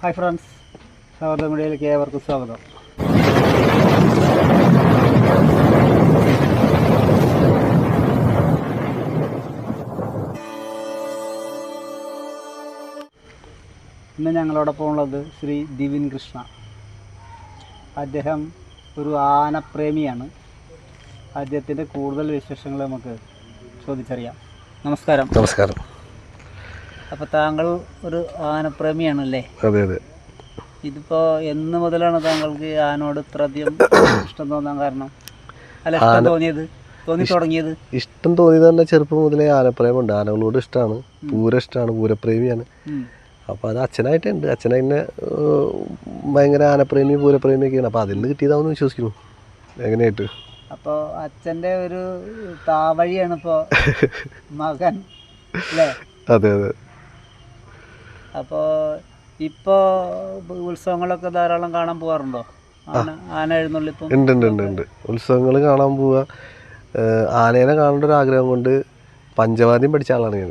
Hi friends, സൗഹൃദ മീഡിയയിലേക്ക് ഏവർക്കും സ്വാഗതം. ഇന്ന് ഞങ്ങളോടൊപ്പം ഉള്ളത് ശ്രീ ദിവിൻ കൃഷ്ണ. അദ്ദേഹം ഒരു ആനപ്രേമിയാണ്. അദ്ദേഹത്തിൻ്റെ കൂടുതൽ വിശേഷങ്ങൾ നമുക്ക് ചോദിച്ചറിയാം. നമസ്കാരം. നമസ്കാരം. അപ്പോൾ താങ്കൾ ഒരു ആനപ്രേമിയാണല്ലേ? അതെ അതെ. ഇതിപ്പോൾ എന്ന് മുതലാണ് താങ്കൾക്ക് ആനോട് ഇത്രയധികം ഇഷ്ടം തോന്നാൻ കാരണം? അല്ല, ഇഷ്ടം തുടങ്ങിയത് ഇഷ്ടം തോന്നിയത് തന്നെ ചെറുപ്പം മുതലേ ആനപ്രേമുണ്ട്. ആനകളോട് ഇഷ്ടമാണ്, ഇഷ്ടമാണ്, പൂരപ്രേമിയാണ്. അപ്പോൾ അത് അച്ഛനായിട്ടുണ്ട്. അച്ഛനെ ഭയങ്കര ആനപ്രേമി പൂരപ്രേമിയൊക്കെയാണ്. അപ്പോൾ അതിൽ നിന്ന് കിട്ടിയതാണെന്ന് വിശ്വസിക്കുന്നു. എങ്ങനെയായിട്ട് അപ്പോൾ അച്ഛൻ്റെ ഒരു താവഴിയാണ് ഇപ്പോൾ മകൻ അല്ലേ? അതെ അതെ. അപ്പോൾ ഇപ്പോൾ ഉത്സവങ്ങളൊക്കെ ധാരാളം കാണാൻ പോകാറുണ്ടോ? ആന എഴുന്നള്ളിപ്പം ഉണ്ട്. ഉത്സവങ്ങൾ കാണാൻ പോവുക. ആനേനെ കാണേണ്ട ഒരു ആഗ്രഹം കൊണ്ട് പഞ്ചവാദ്യം പഠിച്ച ആളാണ് ഞാൻ.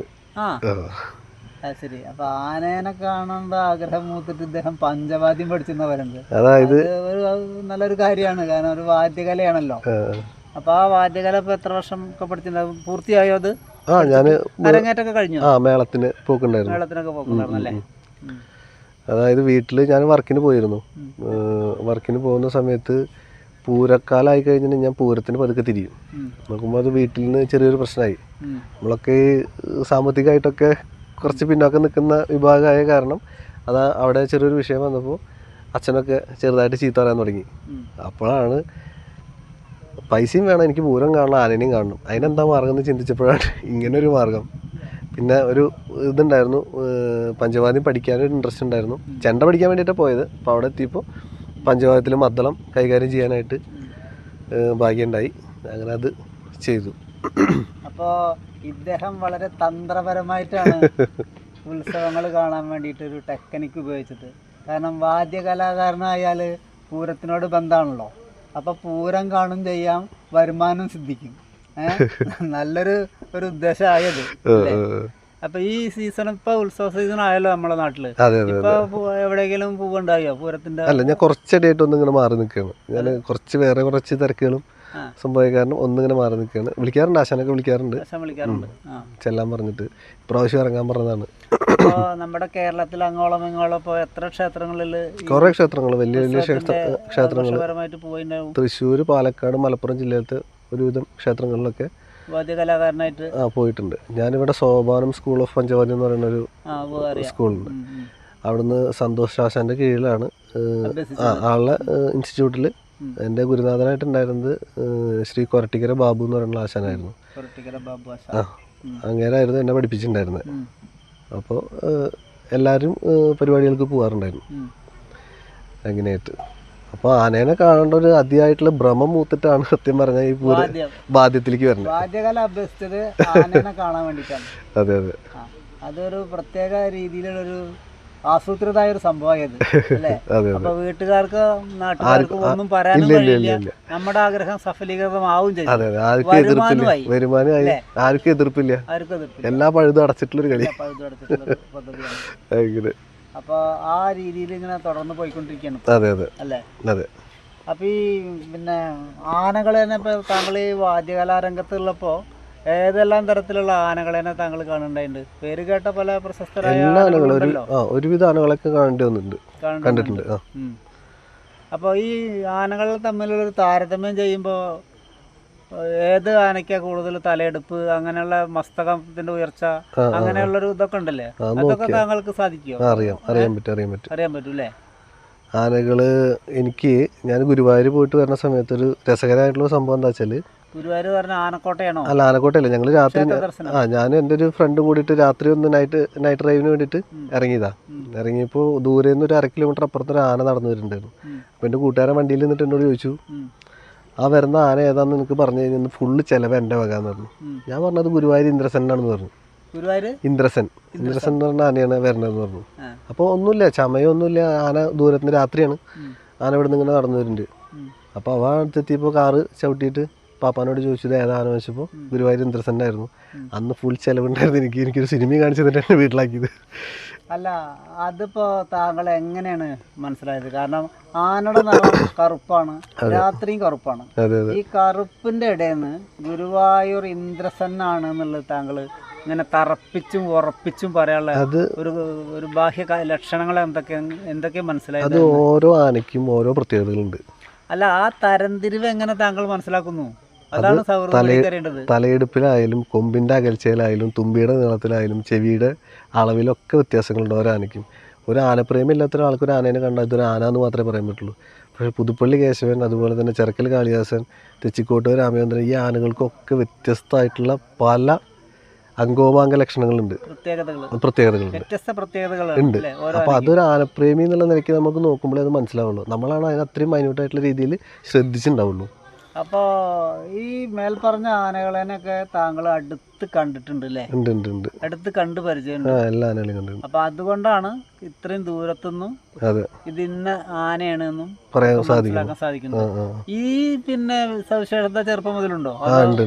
അത് ശരി. അപ്പോൾ ആനേനെ കാണേണ്ട ആഗ്രഹം മൂത്തിട്ട് ഇദ്ദേഹം പഞ്ചവാദ്യം പഠിച്ചെന്ന് പറയുന്നത് അതായത് ഒരു നല്ലൊരു കാര്യമാണ്. കാരണം ഒരു വാദ്യകലയാണല്ലോ. അപ്പോൾ ആ വാദ്യകല ഇപ്പോൾ എത്ര വർഷം ഒക്കെ പഠിച്ചിട്ടുണ്ടാവും? പൂർത്തിയായോ അത്? ഞാൻ അരങ്ങേറ്റൊക്കെ കഴിഞ്ഞു? മേളത്തിന് പോക്കുണ്ടായിരുന്നു. മേളത്തിനൊക്കെ പോക്കുണ്ടായിരുന്നല്ലേ? അതായത് വീട്ടിൽ ഞാൻ വർക്കിന് പോയിരുന്നു. വർക്കിന് പോകുന്ന സമയത്ത് പൂരക്കാലമായി കഴിഞ്ഞാൽ ഞാൻ പൂരത്തിന് പതുക്കെ തിരിയും. നോക്കുമ്പോൾ അത് വീട്ടിൽ നിന്ന് ചെറിയൊരു പ്രശ്നമായി. നമ്മളൊക്കെ സാമ്പത്തികമായിട്ടൊക്കെ കുറച്ച് പിന്നോക്കം നിൽക്കുന്ന വിഭാഗമായ കാരണം അത് അവിടെ ചെറിയൊരു വിഷയം വന്നപ്പോൾ അച്ഛനൊക്കെ ചെറുതായിട്ട് ചീത്ത പറയാൻ തുടങ്ങി. അപ്പോഴാണ് പൈസയും വേണം, എനിക്ക് പൂരം കാണണം, ആനേനെയും കാണണം, അതിനെന്താ മാർഗം എന്ന് ചിന്തിച്ചപ്പോഴാണ് ഇങ്ങനൊരു മാർഗം. പിന്നെ ഒരു ഇതുണ്ടായിരുന്നു, പഞ്ചവാദ്യം പഠിക്കാനൊരു ഇൻട്രസ്റ്റ് ഉണ്ടായിരുന്നു. ചെണ്ട പഠിക്കാൻ വേണ്ടിയിട്ടാണ് പോയത്. അപ്പോൾ അവിടെ എത്തിയപ്പോൾ പഞ്ചവാദ്യത്തിൽ മദ്ദളം കൈകാര്യം ചെയ്യാനായിട്ട് ഭാഗ്യമുണ്ടായി. അങ്ങനെ അത് ചെയ്തു. അപ്പോൾ ഇദ്ദേഹം വളരെ തന്ത്രപരമായിട്ടാണ് ഉത്സവങ്ങൾ കാണാൻ വേണ്ടിയിട്ടൊരു ടെക്നിക്ക് ഉപയോഗിച്ചത്. കാരണം വാദ്യകലാകാരനായാൽ പൂരത്തിനോട് ബന്ധമാണല്ലോ. അപ്പോൾ പൂരം കാണും ചെയ്യാം, വരുമാനം സിദ്ധിക്കും. നല്ലൊരു ഉദ്ദേശമായത്. അപ്പൊ ഈ സീസൺ ഇപ്പൊ ഉത്സവ സീസൺ ആയല്ലോ നമ്മളെ നാട്ടില്. ഇപ്പൊ എവിടെയെങ്കിലും പൂവുണ്ടായോ പൂരത്തിന്റെ? അല്ല, ഞാൻ കുറച്ചടിയായിട്ട് ഒന്നിങ്ങനെ മാറി നിൽക്കുകയാണ്. ഞാൻ കുറച്ച് തിരക്കുകളും സംഭവം കാരണം ഒന്നിങ്ങനെ മാറി നിൽക്കുകയാണ്. വിളിക്കാറുണ്ട്, ആശാനൊക്കെ വിളിക്കാറുണ്ട്, ചെല്ലാൻ പറഞ്ഞിട്ട്. ഇപ്രാവശ്യം ഇറങ്ങാൻ പറഞ്ഞതാണ്. നമ്മുടെ കേരളത്തിൽ അങ്ങോളം ഇങ്ങോളം ഇപ്പൊ എത്ര ക്ഷേത്രങ്ങളിൽ? കുറെ ക്ഷേത്രങ്ങൾ, വലിയ വലിയ ക്ഷേത്രങ്ങൾ തൃശ്ശൂർ, പാലക്കാട്, മലപ്പുറം ജില്ലയിലത്തെ ഒരുവിധം ക്ഷേത്രങ്ങളിലൊക്കെ വാദ്യകലാകാരനായിട്ട് പോയിട്ടുണ്ട്. ഞാനിവിടെ സോപാനം സ്കൂൾ ഓഫ് പഞ്ചവാദ്യം എന്ന് പറയുന്ന ഒരു സ്കൂളുണ്ട്. അവിടുന്ന് സന്തോഷ് ആശാന്റെ കീഴിലാണ് ആളുടെ ഇൻസ്റ്റിറ്റ്യൂട്ടിൽ എൻ്റെ ഗുരുനാഥനായിട്ടുണ്ടായിരുന്നത് ശ്രീ കൊരട്ടിക്കര ബാബു എന്ന് പറയുന്ന ആശാനായിരുന്നു. അങ്ങേരായിരുന്നു എന്നെ പഠിപ്പിച്ചിട്ടുണ്ടായിരുന്നത്. അപ്പോൾ എല്ലാവരും പരിപാടികൾക്ക് പോകാറുണ്ടായിരുന്നു അങ്ങനെയായിട്ട്. അപ്പോൾ ആനേനെ കാണേണ്ട ഒരു അതിയായിട്ടുള്ള ഭ്രമം മൂത്തിട്ടാണ് സത്യം പറഞ്ഞാൽ ഈ ബാധ്യത്തിലേക്ക് വരുന്നത്. വാദ്യകല അഭ്യസിച്ചത് ആനേനെ കാണാൻ വേണ്ടിയിട്ടാണ്. അതെ അതെ. അതൊരു പ്രത്യേക രീതിയിലുള്ളൊരു ആസൂത്രിതമായ ഒരു സംഭവമായത് അല്ലേ? അപ്പൊ വീട്ടുകാർക്ക് നാട്ടുകാർക്ക് ഒന്നും പറയാനും കഴിയില്ല. നമ്മുടെ ആഗ്രഹം സഫലീകൃതമാവും ചെയ്യും. വരുമാനമായി, ആർക്കും എതിർപ്പില്ല. എല്ലാ പഴുതും അടച്ചിട്ടുള്ളൊരു കളി. അപ്പൊ ആ രീതിയിൽ ഇങ്ങനെ തുടർന്ന് പോയിക്കൊണ്ടിരിക്കുകയാണ്. അതെ അതെ അല്ലേ? അതെ. അപ്പൊ ഈ പിന്നെ ആനകളെ തന്നെ ഇപ്പൊ താങ്കൾ ഈ വാദ്യകലാരംഗത്തുള്ളപ്പോ ഏതെല്ലാം തരത്തിലുള്ള ആനകളെ താങ്കൾ കാണുന്നുണ്ടായിട്ടുണ്ട്? പേര് കേട്ട പല പ്രശസ്തരായ ഒരുവിധ ആനകളൊക്കെ കണ്ടിട്ടുണ്ട്. അപ്പോൾ ഈ ആനകൾ തമ്മിലുള്ള താരതമ്യം ചെയ്യുമ്പോൾ ഏത് ആനയ്ക്കാ കൂടുതൽ തലയെടുപ്പ്, അങ്ങനെയുള്ള മസ്തകത്തിന്റെ ഉയർച്ച, അങ്ങനെയുള്ളൊരു ഇതൊക്കെ ഉണ്ടല്ലേ? അതൊക്കെ താങ്കൾക്ക് സാധിക്കുമോ? അറിയാൻ പറ്റൂല്ലേ? ആനകള് ഞാൻ ഗുരുവായൂർ പോയിട്ട് വരുന്ന സമയത്ത് ഒരു രസകരമായിട്ടുള്ള സംഭവം എന്താ വെച്ചാല്, ഗുരുവായൂർ പറഞ്ഞ ആനക്കോട്ടയാണോ? അല്ല, ആനക്കോട്ടയല്ല. ഞങ്ങൾ രാത്രി ഞാനും എൻ്റെ ഒരു ഫ്രണ്ട് കൂടിയിട്ട് രാത്രി ഒന്ന് നൈറ്റ് ഡ്രൈവിന് വേണ്ടിയിട്ട് ഇറങ്ങിയപ്പോൾ ദൂരെ നിന്ന് ഒരു 1/2 കിലോമീറ്റർ അപ്പുറത്തൊരു ആന നടന്നു വരുന്നുണ്ടായിരുന്നു. അപ്പോൾ എൻ്റെ കൂട്ടുകാരൻ വണ്ടിയിൽ നിന്നിട്ട് എന്നോട് ചോദിച്ചു, ആ വരുന്ന ആന ഏതാണെന്ന് എനിക്ക് പറഞ്ഞു കഴിഞ്ഞാൽ ഫുള്ള് ചിലവ് എൻ്റെ വകാന്ന് പറഞ്ഞു. ഞാൻ പറഞ്ഞത് ഗുരുവായൂർ ഇന്ദ്രസെന്നാണെന്ന് പറഞ്ഞു. ഇന്ദ്രസൻ എന്ന് പറഞ്ഞ ആനയാണ് വരണതെന്ന് പറഞ്ഞു. അപ്പോൾ ഒന്നുമില്ല, ചമയൊന്നുമില്ല. ആന ദൂരത്തിന് രാത്രിയാണ് ആന ഇവിടെ നിന്ന് ഇങ്ങനെ നടന്നു വരുന്നുണ്ട്. അപ്പോൾ അവ അടുത്തെത്തിയപ്പോൾ കാറ് ചവിട്ടിയിട്ട് പാപ്പാനോട് ചോദിച്ചത് ഏതാണെന്ന് വെച്ചപ്പോൾ ഗുരുവായൂർ ഇന്ദ്രസെന്നായിരുന്നു. അന്ന് ഫുൾ ചിലവുണ്ടായിരുന്നു. എനിക്കൊരു സിനിമ കാണിച്ചു തന്നിട്ടാണ് വീട്ടിലാക്കിയത്. അല്ല, അതിപ്പോ താങ്കൾ എങ്ങനെയാണ് മനസ്സിലായത്? കാരണം ആനയുടെ നിറം കറുപ്പാണ്, രാത്രിയും കറുപ്പാണ്. ഈ കറുപ്പിന്റെ ഇടയിൽ നിന്ന് ഗുരുവായൂർ ഇന്ദ്രസന്നാണ് എന്നുള്ളത് താങ്കൾ ഇങ്ങനെ തറപ്പിച്ചും ഉറപ്പിച്ചും പറയാനുള്ള ഒരു ബാഹ്യ ലക്ഷണങ്ങൾ എന്തൊക്കെ മനസ്സിലായത്? അത് ഓരോ ആനയ്ക്കും ഓരോ പ്രത്യേകതകളുണ്ട്. അല്ല, ആ തരംതിരിവ് എങ്ങനെ താങ്കൾ മനസ്സിലാക്കുന്നു? അതാണ് തലയെടുപ്പിലായാലും കൊമ്പിന്റെ അകൽച്ചയിലായാലും തുമ്പിയുടെ നീളത്തിലായാലും ചെവിയുടെ അളവിലൊക്കെ വ്യത്യാസങ്ങളുണ്ട് ഓരോ ആനയ്ക്കും. ഒരു ആനപ്രേമി ഇല്ലാത്ത ഒരാൾക്ക് ഒരു ആനേനെ കണ്ടാൽ ഇതൊരു ആന എന്ന് മാത്രമേ പറയാൻ പറ്റുള്ളൂ. പക്ഷേ പുതുപ്പള്ളി കേശവൻ, അതുപോലെ തന്നെ ചെറക്കൽ കാളിദാസൻ, തെച്ചിക്കോട്ട് രാമചന്ദ്രൻ, ഈ ആനകൾക്കൊക്കെ വ്യത്യസ്തമായിട്ടുള്ള പല അംഗോപാംഗ ലക്ഷണങ്ങളുണ്ട്, പ്രത്യേകതകളുണ്ട്. അപ്പോൾ അതൊരു ആനപ്രേമി എന്നുള്ള നിലയ്ക്ക് നമുക്ക് നോക്കുമ്പോഴേ അത് മനസ്സിലാവുള്ളൂ. നമ്മളാണ് അതിന് അത്രയും മൈന്യൂട്ടായിട്ടുള്ള രീതിയിൽ ശ്രദ്ധിച്ചിട്ടുണ്ടാവുള്ളൂ. അപ്പോൾ ഈ മേൽപ്പറഞ്ഞ ആനകളെയൊക്കെ താങ്കൾ അടുത്ത് കണ്ടിട്ടുണ്ട് അല്ലേ? ഉണ്ട്. അടുത്ത് കണ്ടു പരിചയമുണ്ട്. എല്ലാ ആനകളെയും കണ്ടിട്ടുണ്ട്. അപ്പോൾ അതുകൊണ്ടാണ് ഇത്രയും ദൂരത്തുനിന്നും ഇത് ഇന്ന ആനയാണെന്നും മനസ്സിലാക്കാൻ സാധിക്കുന്നത്. ഈ പിന്നെ സവിശേഷത ചെറുപ്പം മുതലുണ്ടോ?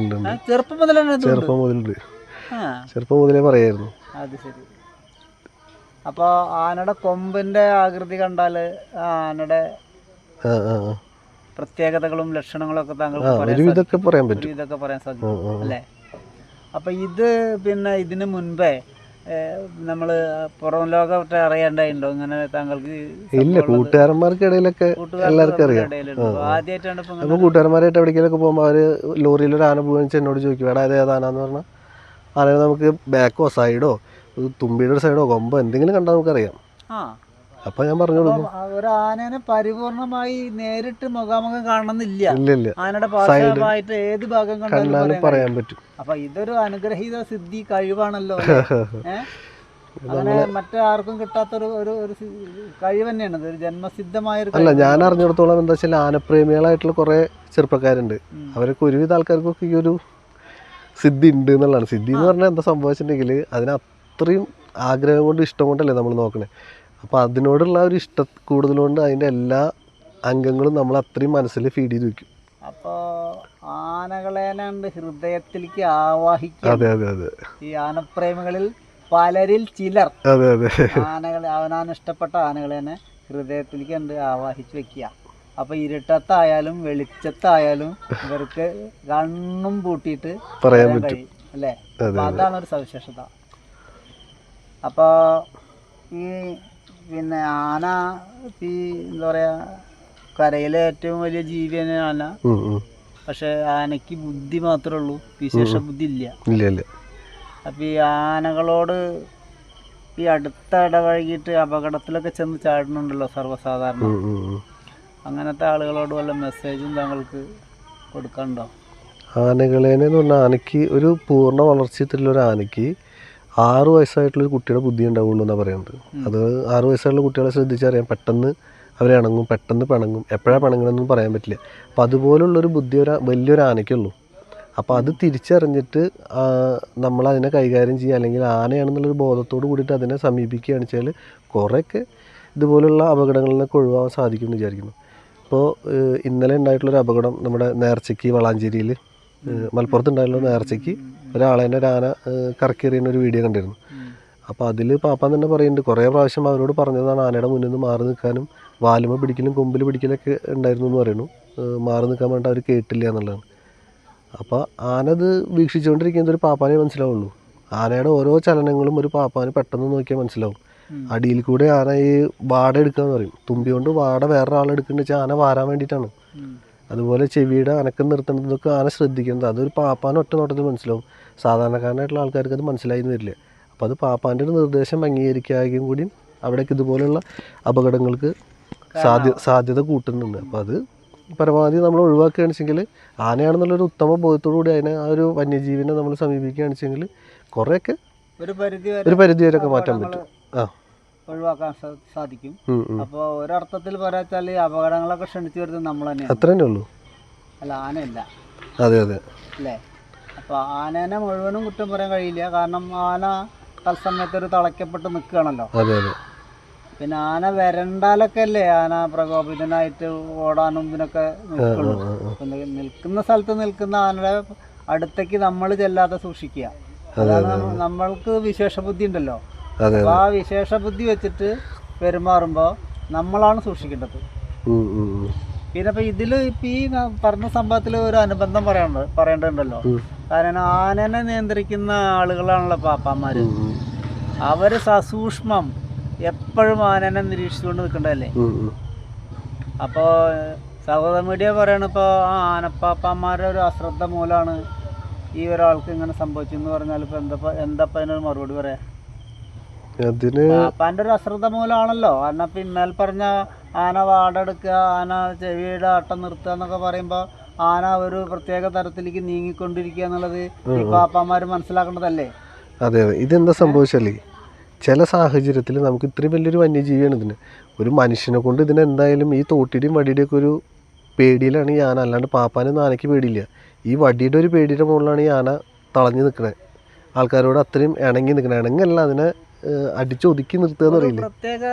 ചെറുപ്പം മുതലുണ്ട്. ചെറുപ്പം മുതലേ പറയായിരുന്നു. അത് ശരി. അപ്പോൾ ആനയുടെ കൊമ്പിന്റെ ആകൃതി കണ്ടാല് ആനയുടെ പ്രത്യേകതകളും ലക്ഷണങ്ങളും ഒക്കെ താങ്കൾക്ക് ഇതൊക്കെ പറയാൻ സാധിക്കും അല്ലേ? അപ്പൊ ഇത് പിന്നെ ഇതിനു മുൻപേ നമ്മള് പുറം ലോകത്തെ അറിയാണ്ടായിണ്ടോ ഇങ്ങനെ താങ്കൾക്ക്? ഇല്ല, കൂട്ടുകാരന്മാർക്കിടയിലൊക്കെ എല്ലാവർക്കും അറിയാം. ആദ്യമായിട്ടാണ് ഇപ്പൊ കൂട്ടുകാരന്മാരായിട്ട് എവിടേക്കൊക്കെ പോകുമ്പോൾ അവര് ലോറിയിൽ ഒരു ആന പോകാൻ എന്നോട് ചോദിക്കും, എടാ ഏതാനാന്ന് പറഞ്ഞാൽ ആന നമുക്ക് ബാക്കോ സൈഡോ തുമ്പിയുടെ ഒരു സൈഡോ കൊമ്പോ എന്തെങ്കിലും കണ്ടാൽ നമുക്കറിയാം. അപ്പൊ ഞാൻ പറഞ്ഞു കൊടുക്കും. ഒരു ആനേനെ പരിപൂർണമായി നേരിട്ട് മുഖാമുഖം കാണണമെന്നില്ല. ആനയുടെ ഭാഷമായിട്ട് ഏത് ഭാഗം കണ്ടാലും പറയാൻ പറ്റും. അപ്പൊ ഇതൊരു അനുഗ്രഹീത സിദ്ധി കഴിവാണല്ലോ. അങ്ങനെ മറ്റാർക്കും കിട്ടാത്തൊരു കഴിവ് തന്നെയാണ്, ഒരു ജന്മസിദ്ധമായ ഒരു. അല്ല, ഞാൻ അറിഞ്ഞിടത്തോളം എന്താ വെച്ചാൽ ആനപ്രേമികളായിട്ടുള്ള കുറെ ചെറുപ്പക്കാരുണ്ട്. അവരൊക്കെ ഒരുവിധ ആൾക്കാർക്കൊക്കെ ഈ ഒരു സിദ്ധി ഉണ്ട് എന്നുള്ളതാണ്. സിദ്ധി എന്ന് പറഞ്ഞാൽ എന്താ സംഭവിച്ചിട്ടുണ്ടെങ്കിൽ അതിന് അത്രയും ആഗ്രഹം കൊണ്ട് ഇഷ്ടം കൊണ്ടല്ലേ നമ്മൾ നോക്കണേ. അപ്പോൾ അതിനോടുള്ള ഒരു ഇഷ്ട കൂടുതലുകൊണ്ട് അതിൻ്റെ എല്ലാ അംഗങ്ങളും നമ്മൾ അത്രയും മനസ്സിൽ ഫീഡ് ചെയ്ത് വെക്കും. അപ്പോൾ ആനകളെ ഹൃദയത്തിലേക്ക് ആവാഹിക്കും. അതെ. ഈ ആനപ്രേമികളിൽ പലരിൽ ചിലർ ആനകളെ അവനാൻ ഇഷ്ടപ്പെട്ട ആനകളെ ഹൃദയത്തിലേക്ക് ആവാഹിച്ച് വെക്കുക. അപ്പോൾ ഇരുട്ടത്തായാലും വെളിച്ചത്തായാലും ഇവർക്ക് കണ്ണും പൂട്ടിയിട്ട് പറയാൻ പറ്റും അല്ലേ? അതാണ് ഒരു സവിശേഷത. അപ്പോൾ ഈ പിന്നെ ആന ഈ എന്താ പറയാ കരയിലെ ഏറ്റവും വലിയ ജീവി തന്നെയാണ് ആന. പക്ഷെ ആനയ്ക്ക് ബുദ്ധി മാത്രമേ ഉള്ളൂ, വിശേഷ ബുദ്ധി ഇല്ല. അപ്പം ഈ ആനകളോട് ഈ അടുത്ത ഇടവഴിയിട്ട് അപകടത്തിലൊക്കെ ചെന്ന് ചാടുന്നുണ്ടല്ലോ സർവ്വസാധാരണ. അങ്ങനത്തെ ആളുകളോട് വല്ല മെസ്സേജും താങ്കൾക്ക് കൊടുക്കണ്ടോ? ആനകളേന്ന് പറഞ്ഞാൽ ആനയ്ക്ക് ഒരു പൂർണ്ണ വളർച്ചയെത്തിലുള്ള ഒരു ആനയ്ക്ക് 6 വയസ്സായിട്ടുള്ളൊരു കുട്ടിയുടെ ബുദ്ധി ഉണ്ടാവുള്ളൂ എന്നാണ് പറയുന്നത്. അത് 6 വയസ്സായിട്ടുള്ള കുട്ടികളെ ശ്രദ്ധിച്ചറിയാം, പെട്ടെന്ന് അവർ ഇണങ്ങും, പെട്ടെന്ന് പിണങ്ങും, എപ്പോഴാണ് പിണങ്ങണമെന്നൊന്നും പറയാൻ പറ്റില്ല. അപ്പോൾ അതുപോലുള്ളൊരു ബുദ്ധി വലിയൊരു ആനയ്ക്കുള്ളൂ. അപ്പോൾ അത് തിരിച്ചറിഞ്ഞിട്ട് നമ്മളതിനെ കൈകാര്യം ചെയ്യുക, അല്ലെങ്കിൽ ആനയാണെന്നുള്ളൊരു ബോധത്തോട് കൂടിയിട്ട് അതിനെ സമീപിക്കുകയാണെന്ന് വെച്ചാൽ കുറേയൊക്കെ ഇതുപോലുള്ള അപകടങ്ങളിൽ നിന്നൊക്കെ ഒഴിവാക്കാൻ സാധിക്കും എന്ന് വിചാരിക്കുന്നു. ഇപ്പോൾ ഇന്നലെ ഉണ്ടായിട്ടുള്ളൊരു അപകടം നമ്മുടെ നേർച്ചയ്ക്ക് വളാഞ്ചേരിയിൽ മലപ്പുറത്ത് ഉണ്ടായിട്ടുള്ള നേർച്ചയ്ക്ക് ഒരു ആന കറക്കിയെറിയുന്ന ഒരു വീഡിയോ കണ്ടിരുന്നു. അപ്പോൾ അതിൽ പാപ്പാൻ തന്നെ പറയുന്നുണ്ട്, കുറേ പ്രാവശ്യം അവരോട് പറഞ്ഞതാണ് ആനയുടെ മുന്നിൽ നിന്ന് മാറി നിൽക്കാനും വാലുമ പിടിക്കലും കൊമ്പിൽ പിടിക്കലൊക്കെ ഉണ്ടായിരുന്നു എന്ന് പറയുന്നു. മാറി നിൽക്കാൻ വേണ്ടി അവർ കേട്ടില്ല എന്നുള്ളതാണ്. അപ്പോൾ ആനത് വീക്ഷിച്ചുകൊണ്ടിരിക്കുന്നത് ഒരു പാപ്പാനെ മനസ്സിലാവുള്ളൂ. ആനയുടെ ഓരോ ചലനങ്ങളും ഒരു പാപ്പാന് പെട്ടെന്ന് നോക്കിയാൽ മനസ്സിലാവും. അടിയിൽ കൂടെ ആന ഈ വാട എടുക്കാന്ന് പറയും, തുമ്പി കൊണ്ട് വാട വേറൊരാൾ എടുക്കുന്നത് വെച്ചാൽ ആന വാരാൻ വേണ്ടിയിട്ടാണ്. അതുപോലെ ചെവിയുടെ അനക്കം നിർത്തുന്നതൊക്കെ ആന ശ്രദ്ധിക്കുന്നത് അതൊരു പാപ്പാന് ഒറ്റ നോട്ടത്തിൽ മനസ്സിലാവും. സാധാരണക്കാരനായിട്ടുള്ള ആൾക്കാർക്ക് അത് മനസ്സിലായിന്ന് വരില്ല. അപ്പോൾ അത് പാപ്പാൻ്റെ ഒരു നിർദ്ദേശം അംഗീകരിക്കുകയും കൂടി അവിടേക്ക് ഇതുപോലുള്ള അപകടങ്ങൾക്ക് സാധ്യത കൂട്ടുന്നുണ്ട്. അപ്പോൾ അത് പരമാവധി നമ്മൾ ഒഴിവാക്കുകയാണെന്ന് വെച്ചെങ്കിൽ ആനയാണെന്നുള്ളൊരു ഉത്തമ ബോധത്തോടു കൂടി അതിനെ ആ ഒരു വന്യജീവിനെ നമ്മൾ സമീപിക്കുകയാണെന്ന് വെച്ചെങ്കിൽ കുറേയൊക്കെ ഒരു പരിധി വരെയൊക്കെ മാറ്റാൻ പറ്റും, ഒഴിവാക്കാൻ സാധിക്കും. അപ്പോൾ ഒരർത്ഥത്തിൽ പറയാച്ചാൽ അപകടങ്ങളൊക്കെ ക്ഷണിച്ചു വരുന്നത് നമ്മൾ തന്നെയാണ്. അത്ര തന്നെ ഉള്ളൂ, അല്ല ആനയല്ല. അതെ അല്ലേ? അപ്പോൾ ആനേനെ മുഴുവനും കുറ്റം പറയാൻ കഴിയില്ല. കാരണം ആന തത്സമയത്ത് ഒരു തളയ്ക്കപ്പെട്ട് നിൽക്കുകയാണല്ലോ. പിന്നെ ആന വരണ്ടാലൊക്കെ അല്ലേ ആന പ്രകോപിതനായിട്ട് ഓടാനും ഇതിനൊക്കെ നിൽക്കുള്ളൂ. നിൽക്കുന്ന സ്ഥലത്ത് നിൽക്കുന്ന ആനയുടെ അടുത്തേക്ക് നമ്മൾ ചെല്ലാതെ സൂക്ഷിക്കുക. അതാണ് നമ്മൾക്ക് വിശേഷ ബുദ്ധി ഉണ്ടല്ലോ, അപ്പോൾ ആ വിശേഷ ബുദ്ധി വെച്ചിട്ട് പെരുമാറുമ്പോൾ നമ്മളാണ് സൂക്ഷിക്കേണ്ടത്. പിന്നെ ഇപ്പൊ ഇതില് ഇപ്പൊ ഈ പറഞ്ഞ സംഭവത്തിൽ ഒരു അനുബന്ധം പറയേണ്ടതുണ്ടല്ലോ. കാരണം ആനനെ നിയന്ത്രിക്കുന്ന ആളുകളാണല്ലോ പാപ്പാന്മാര്. അവര് സസൂക്ഷ്മം എപ്പോഴും ആനനെ നിരീക്ഷിച്ചുകൊണ്ട് നിൽക്കണ്ടല്ലേ. അപ്പോ സഹോദര മീഡിയ പറയണ ഇപ്പൊ ആനപ്പാപ്പാന്മാരുടെ ഒരു അശ്രദ്ധ മൂലമാണ് ഈ ഒരാൾക്ക് ഇങ്ങനെ സംഭവിച്ചെന്ന് പറഞ്ഞാൽ ഇപ്പൊ എന്താ അതിനൊരു മറുപടി പറയാ? പാപ്പാന്റെ ഒരു അശ്രദ്ധ മൂലമാണല്ലോ. കാരണം ഇപ്പൊ ഇന്നലെ പറഞ്ഞ ആന വാടെടുക്കുക, ആന ചെവിയുടെ ആട്ടം നിർത്തുക എന്നൊക്കെ പറയുമ്പോൾ ആന ഒരു പ്രത്യേക തരത്തിലേക്ക് നീങ്ങിക്കൊണ്ടിരിക്കുക എന്നുള്ളത് ഈ പാപ്പാന്മാർ മനസ്സിലാക്കേണ്ടതല്ലേ? അതെ അതെ. ഇതെന്താ സംഭവിച്ചല്ലേ, ചില സാഹചര്യത്തിൽ നമുക്ക് ഇത്രയും വലിയൊരു വന്യജീവിയാണ് ഇതിന്. ഒരു മനുഷ്യനെ കൊണ്ട് ഇതിനെന്തായാലും ഈ തോട്ടിയുടെയും വടിയുടെയൊക്കെ ഒരു പേടിയിലാണ് ഈ ആന. അല്ലാണ്ട് പാപ്പാനൊന്നും ആനയ്ക്ക് പേടിയില്ല. ഈ വടിയുടെ ഒരു പേടിയുടെ മുകളിലാണ് ഈ ആന തളഞ്ഞു നിൽക്കണേ. ആൾക്കാരോട് അത്രയും ഇണങ്ങി നിൽക്കണേ. ഇണങ്ങല്ല, അതിനെ അടിച്ചൊതുക്കി നിർത്തുക എന്ന് പറയില്ലേ, പ്രത്യേക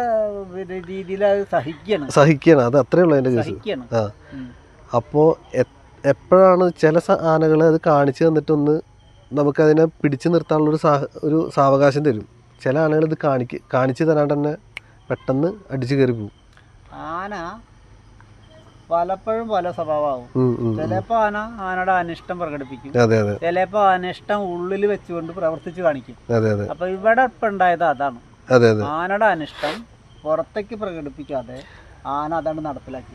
രീതിയിൽ സഹിക്കണം. അത് അത്രേ ഉള്ളൂ അതിൻ്റെ കേസ്. ആ, അപ്പോൾ എപ്പോഴാണ് ചില ആനകൾ അത് കാണിച്ചു തന്നിട്ടൊന്ന് നമുക്കതിനെ പിടിച്ചു നിർത്താനുള്ളൊരു ഒരു സാവകാശം തരും. ചില ആനകൾ ഇത് കാണിച്ചു തരാണ്ട് തന്നെ പെട്ടെന്ന് അടിച്ചു കയറി പോകും. ആന പലപ്പോഴും പല സ്വഭാവമാവും. ചിലപ്പോൾ ആനയുടെ അനിഷ്ടം പ്രകടിപ്പിക്കും, ചിലപ്പോൾ അനിഷ്ടം ഉള്ളിൽ വെച്ചുകൊണ്ട് പ്രവർത്തിച്ചു കാണിക്കും. അപ്പൊ ഇവിടെ ഇപ്പൊ ഉണ്ടായത് അതാണ്. ആനയുടെ അനിഷ്ടം പുറത്തേക്ക് പ്രകടിപ്പിക്കാതെ ആന അതാണ് നടപ്പിലാക്കി.